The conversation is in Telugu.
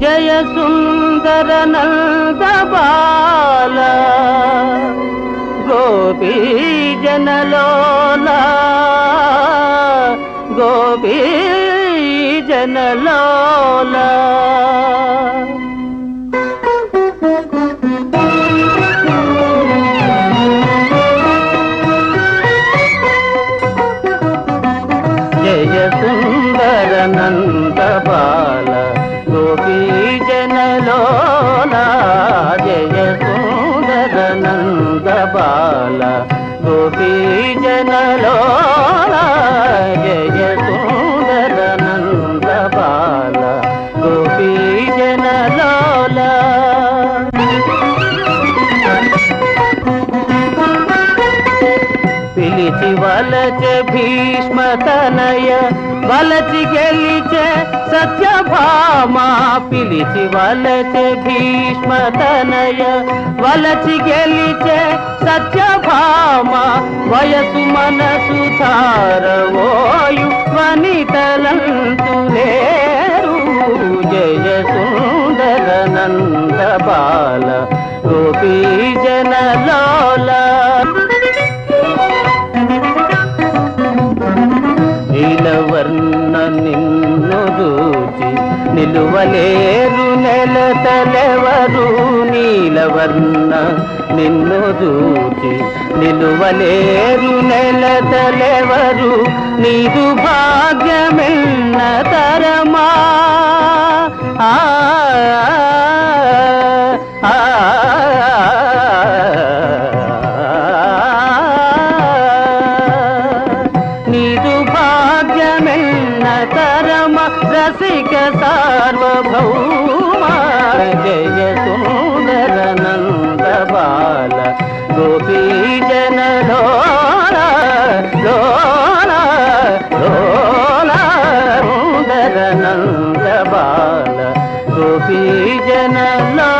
జయ సుందర నంద బాల గోపీ జనలోలా గోపీ జనలోలా జయ సుందర నంద బాల గోపీ జనలోలా జయ సుందర నంద బాల గోపీ జనలోలా జయ సుందర నంద బాల గోపీ జనలోలా పిలిచి వలచె భీష్మ తనయ వలచి గెలిచే సత్యభామ పిలిచి వలచె భీష్మ తనయ వలచి గెలిచే సత్యభామ వయసు మనసు ధారవోయు వనితలంతు లేరు జయ సుందర నంద బాల గోపీ జనలోలా నీలవర్ణ నిన్ను దూచి నిలువలేరు నెలతలెవరు నీలవర్ణ నిన్ను దూచి నిలువలేరు నెలతలెవరు నీదు భాగ్యమెన్న తరమా నీదు భాగ్యమెన్న తరమ రసిక సార్వభౌమ జయ సుందర నంద బాల గోపీ జనలోలా లోలా లోలా సుందర నంద బాల గోపీ జనలోలా